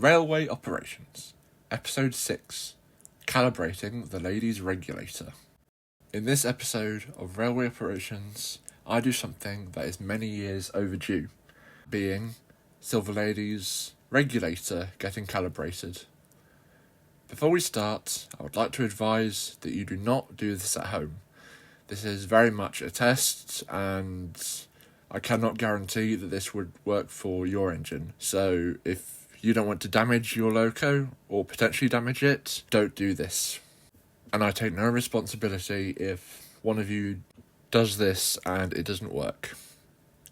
Railway Operations, Episode 6, Calibrating the Ladies' Regulator. In this episode of Railway Operations, I do something that is many years overdue, being Silver Lady's regulator getting calibrated. Before we start, I would like to advise that you do not do this at home. This is very much a test, and I cannot guarantee that this would work for your engine. So if you don't want to damage your loco, or potentially damage it, don't do this. And I take no responsibility if one of you does this and it doesn't work.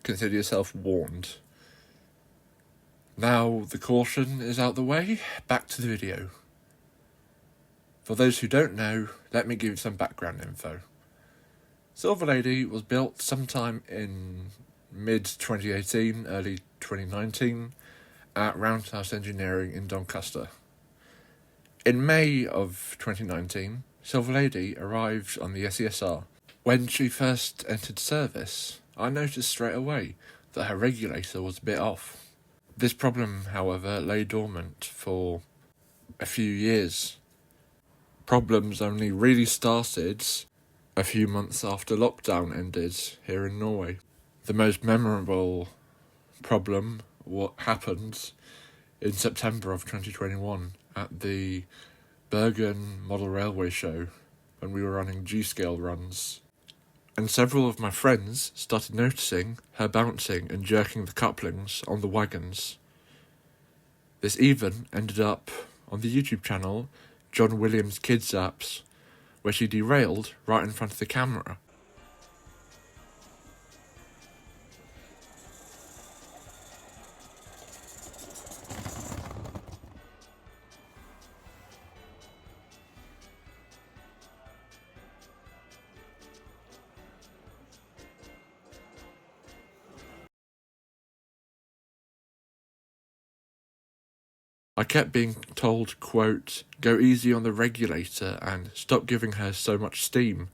Consider yourself warned. Now the caution is out the way, back to the video. For those who don't know, let me give you some background info. Silver Lady was built sometime in mid-2018, early 2019, at Roundhouse Engineering in Doncaster. In May of 2019, Silver Lady arrived on the SESR. When she first entered service, I noticed straight away that her regulator was a bit off. This problem, however, lay dormant for a few years. Problems only really started a few months after lockdown ended here in Norway. The most memorable problem happened in September of 2021 at the Bergen Model Railway Show when we were running G-scale runs. And several of my friends started noticing her bouncing and jerking the couplings on the wagons. This even ended up on the YouTube channel JonWilliam's Kids Apps, where she derailed right in front of the camera. I kept being told, quote, "Go easy on the regulator and stop giving her so much steam."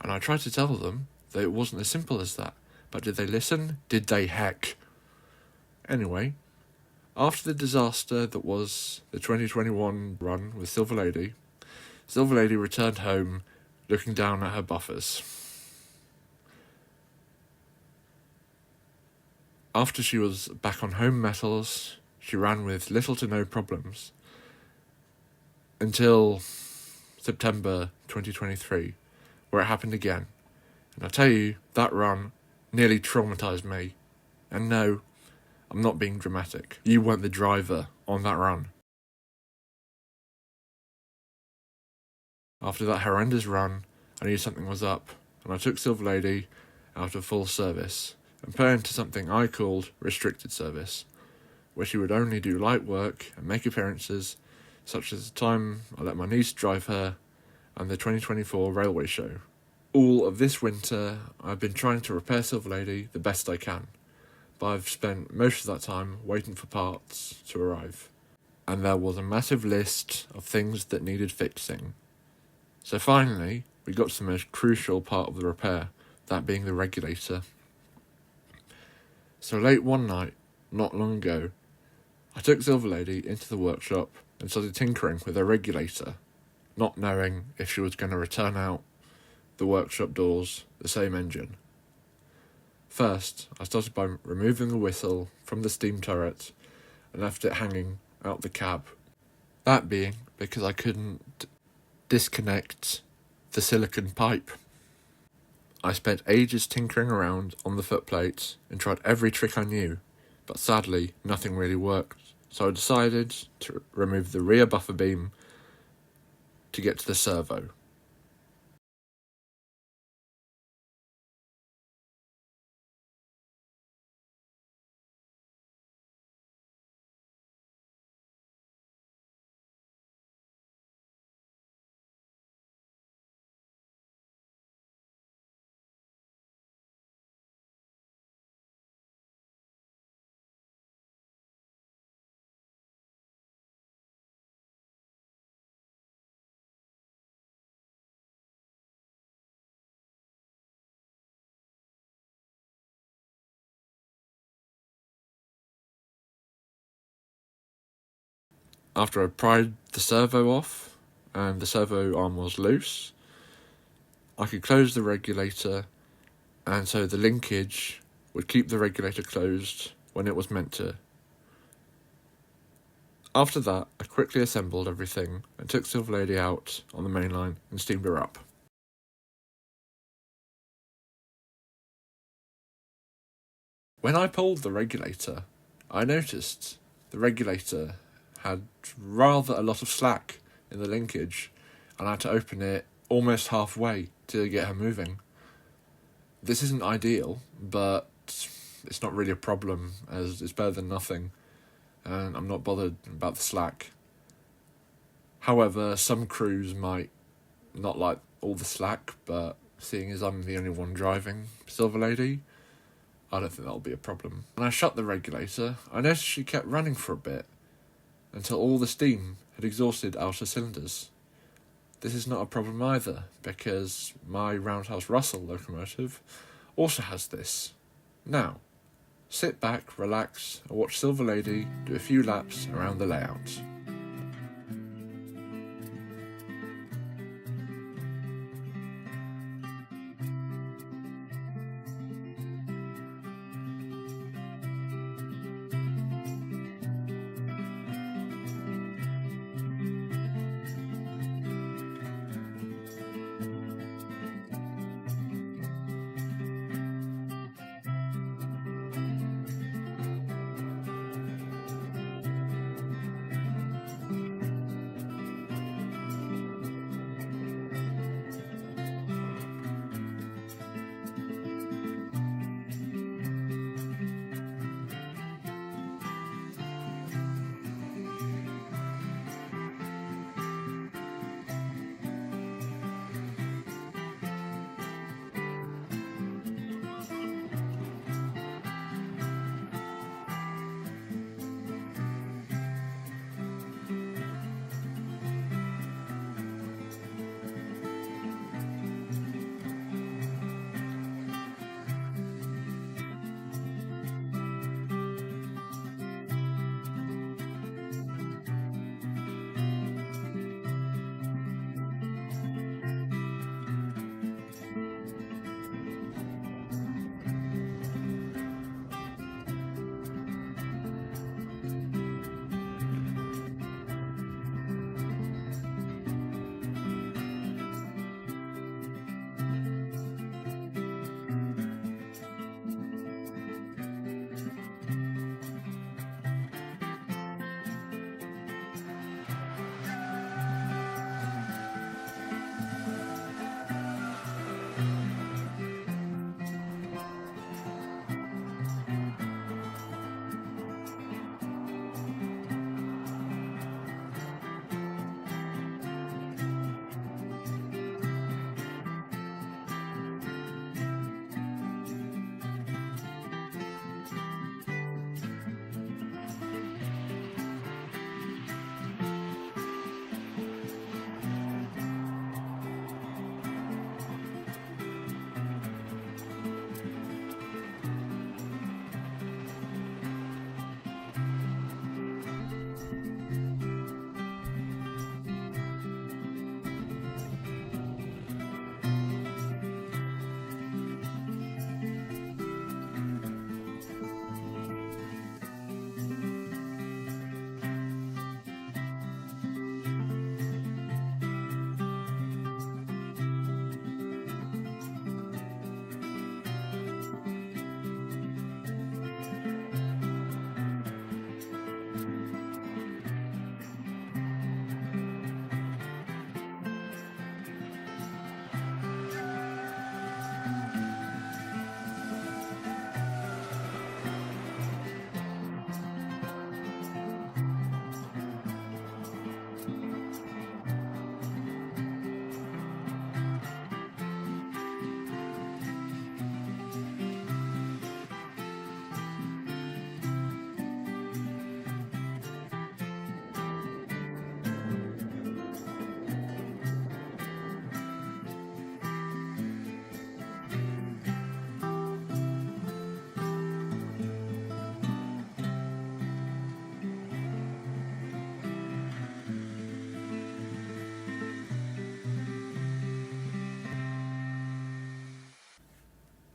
And I tried to tell them that it wasn't as simple as that. But did they listen? Did they heck? Anyway, after the disaster that was the 2021 run with Silver Lady returned home looking down at her buffers. After she was back on home metals, she ran with little to no problems until September 2023, where it happened again. And I tell you, that run nearly traumatized me. And no, I'm not being dramatic. You weren't the driver on that run. After that horrendous run, I knew something was up, and I took Silver Lady out of full service and put her into something I called restricted service, where she would only do light work and make appearances, such as the time I let my niece drive her and the 2024 railway show. All of this winter, I've been trying to repair Silver Lady the best I can, but I've spent most of that time waiting for parts to arrive. And there was a massive list of things that needed fixing. So finally, we got to the most crucial part of the repair, that being the regulator. So late one night, not long ago, I took Silver Lady into the workshop and started tinkering with her regulator, not knowing if she was going to return out the workshop doors the same engine. First, I started by removing the whistle from the steam turret and left it hanging out the cab. That being because I couldn't disconnect the silicon pipe. I spent ages tinkering around on the footplate and tried every trick I knew, but sadly nothing really worked. So I decided to remove the rear buffer beam to get to the servo. After I pried the servo off and the servo arm was loose, I could close the regulator, and so the linkage would keep the regulator closed when it was meant to. After that, I quickly assembled everything and took Silver Lady out on the main line and steamed her up. When I pulled the regulator, I noticed the regulator had rather a lot of slack in the linkage, and I had to open it almost halfway to get her moving. This isn't ideal, but it's not really a problem, as it's better than nothing, and I'm not bothered about the slack. However, some crews might not like all the slack, but seeing as I'm the only one driving Silver Lady, I don't think that'll be a problem. When I shut the regulator, I noticed she kept running for a bit, until all the steam had exhausted out her cylinders. This is not a problem either, because my Roundhouse Russell locomotive also has this. Now, sit back, relax, and watch Silver Lady do a few laps around the layout.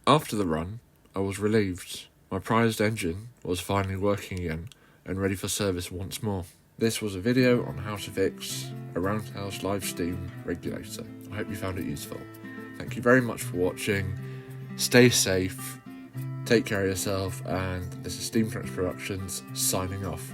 After the run, I was relieved. My prized engine was finally working again and ready for service once more. This was a video on how to fix a Roundhouse live steam regulator. I hope you found it useful. Thank you very much for watching. Stay safe, take care of yourself, and this is Steam Trunks Productions signing off.